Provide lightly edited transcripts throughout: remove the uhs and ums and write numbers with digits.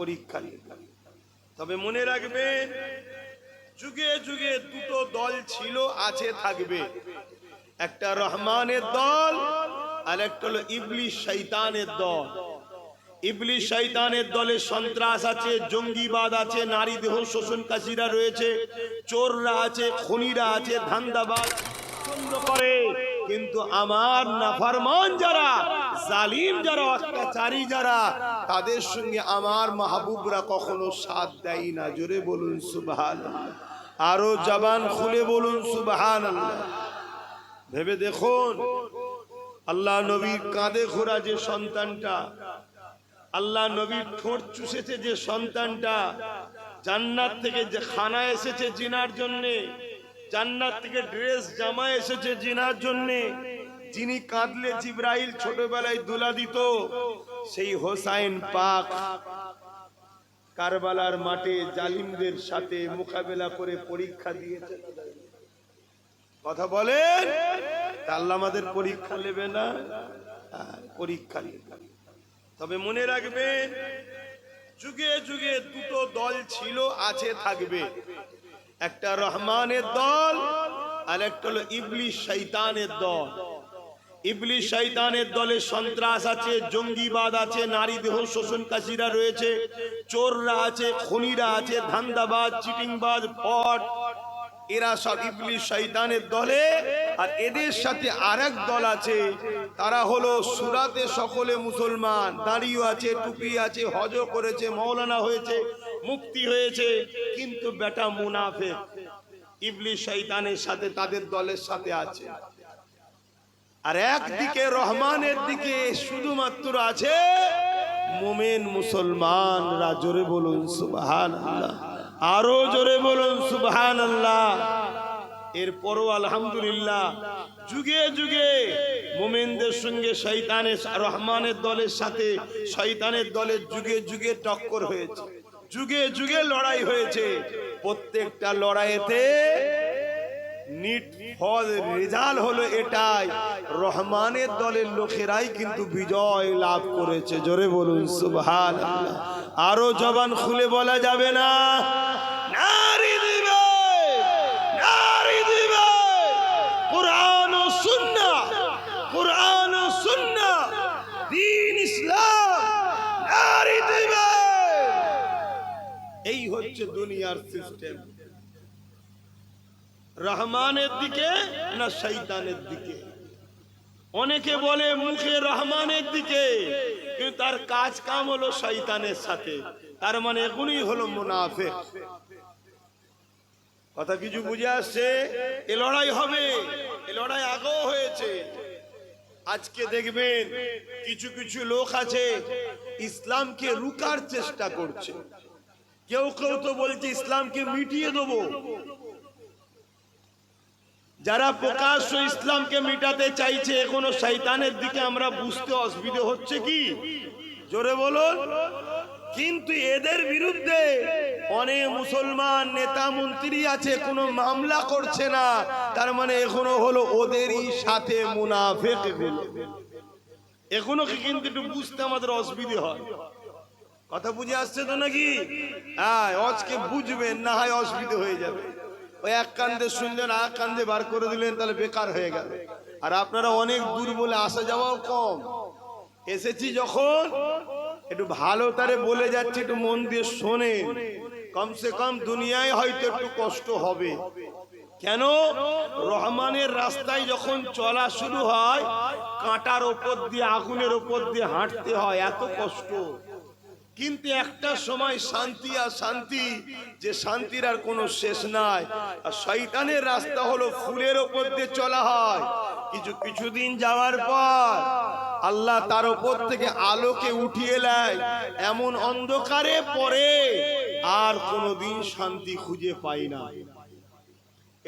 পরীক্ষা নিয়ে। তবে মনে রাখবেন, যুগে যুগে দুটো দল ছিল, আছে, থাকবে। একটা রহমানের দল আর একটা হলো ইবলিস শয়তানের দল। ইবলিস শয়তানের দলে সন্ত্রাস আছে, জঙ্গিবাদ আছে, নারী দেহ শোষণকারীরা রয়েছে, চোররা আছে, খুনিরা আছে, ধান্দাবাজ পছন্দ করে। কিন্তু আমার নাফরমান যারা, জালিম যারা, অত্যাচারী যারা, তাদের সঙ্গে আমার মাহবুবরা কখনো সাথ দেয় না। জোরে বলুন সুবহানাল্লাহ, আরো জবান খুলে বলুন সুবহানাল্লাহ। ভেবে দেখুন, আল্লাহ নবীর কাঁধে ঘোরা যে সন্তানটা, আল্লাহ নবীর ঠোঁট চুষেছে যে সন্তানটা, জান্নাত থেকে যে খানা এসেছে জিনার জন্যে, জান্নাত থেকে ড্রেস জামা এসেছে জিনার জন্যে, যিনি কাঁদলে জিবরাইল ছোটবেলায় দুলা দিত, সেই হোসাইন পাক কারবালার মাঠে জালিমদের সাথে মোকাবেলা করে পরীক্ষা দিয়েছে। কথা বলেন, আল্লাহ আমাদের পরীক্ষা নেবে না? পরীক্ষা নেবে। তবে মনে রাখবেন, যুগে যুগে দুটো দল ছিল, আছে, থাকবে। একটা রহমানের দল আর একটা হলো ইবলিস শয়তানের দল। ইবলিস শয়তানের দলে সন্ত্রাস আছে, জঙ্গিবাদ আছে, নারী দেহ শোষণকারীরা রয়েছে, চোররা আছে, খুনিরা আছে, ধান্দাবাজ, চিটিংবাজ, ফট, এরা সব ইবলিস শয়তানের দলে। আর এদের সাথে আরেক দল আছে, তারা হলো সুরাতে সকলে মুসলমান, দাড়িও আছে, টুপি আছে, হজও করেছে, মাওলানা হয়েছে, মুফতি হয়েছে, কিন্তু বেটা মুনাফিক। ইবলিস শয়তানের সাথে, তাদের দলের সাথে আছে। আর একদিকে রহমানের দিকে শুধুমাত্র আছে মুমিন মুসলমানরা। জোরে বলুন সুবহানাল্লাহ, আরো জোরে বলুন সুবহানাল্লাহ। এরপরও আলহামদুলিল্লাহ, যুগে যুগে মুমিনদের সঙ্গে শয়তানের, রহমানের দলের সাথে শয়তানের দলের যুগে যুগে টক্কর হয়েছে, যুগে যুগে লড়াই হয়েছে। প্রত্যেকটা লড়াইতে নিট ফল রেজাল্ট হলো এটাই, রহমানের দলের লোকেরাই কিন্তু বিজয় লাভ করেছে। জোরে বলুন সুবহানাল্লাহ, আরো জবান খুলে বলা যাবে না? নারী দিবে, নারী দিবে, কুরআন ও সুন্নাহ, কুরআন ও সুন্নাহ, দ্বীন ইসলাম, নারী দিবে। এই হচ্ছে দুনিয়ার সিস্টেম। রহমানের দিকে না শয়তানের দিকে? অনেকে বলে মুখে রহমানের দিকে, কিন্তু তার কাজ কাম হলো শয়তানের সাথে, তার মানে এখনই হলো মুনাফিক। কথা কিছু বুঝে আসছে? এ লড়াই হবে, এ লড়াই আগেও হয়েছে। আজকে দেখবেন কিছু কিছু লোক আছে ইসলামকে রুকার চেষ্টা করছে, কেউ কেউ তো বলছে ইসলামকে মিটিয়ে দেবো। যারা প্রকাশ্য ইসলামকে মিটাতে চাইছে, এখনো শয়তানের দিকে আমরা বুঝতে অসুবিধা হচ্ছে কি? জোরে বলুন। কিন্তু এদের বিরুদ্ধে অনেক মুসলমান নেতা মন্ত্রী আছে, কোনো মামলা করছে না, তার মানে এখনো হলো ওদেরই সাথে মুনাফিক। এখনো কিন্তু একটু বুঝতে আমাদের অসুবিধা হয়। কথা বুঝে আসছে তো নাকি? হ্যাঁ, আজকে বুঝবেন, না হয় অসুবিধা হয়ে যাবে। ওই এক কান্দে শুনলেন, এক কান্দে বার করে দিলেন, তাহলে বেকার হয়ে গেল। আর আপনারা অনেক দূর বলে আসা যাওয়াও কম। এসেছি যখন একটু ভালো তারে বলে যাচ্ছে, একটু মন দিয়ে শোনেন। কমসে কম দুনিয়ায় হয়তো একটু কষ্ট হবে। কেন? রহমানের রাস্তায় যখন চলা শুরু হয়, কাঁটার ওপর দিয়ে, আগুনের ওপর দিয়ে হাঁটতে হয়, এত কষ্ট। কিন্তু একটা সময় শান্তি আর শান্তি, যে শান্তির আর কোনো শেষ নাই। আর শয়তানের রাস্তা হলো ফুলের ওপর দিয়ে চলা হয়, কিছুদিন যাওয়ার পর আল্লাহ তার ওপর থেকে আলোকে উঠিয়ে নেয়, এমন অন্ধকারে পড়ে আর কোনোদিন শান্তি খুঁজে পাই না।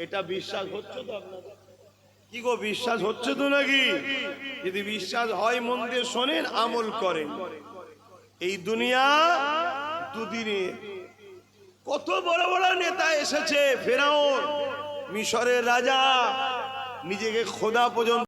এটা বিশ্বাস হচ্ছে তো আপনাদের? কি গো, বিশ্বাস হচ্ছে তো নাকি? যদি বিশ্বাস হয় মন দিয়ে শোনেন, আমল করেন। এই দুনিয়া দুদিনে কত বড় বড় নেতা এসেছে। ফেরাউন, মিশরের রাজা, নিজেকে খোদা পর্যন্ত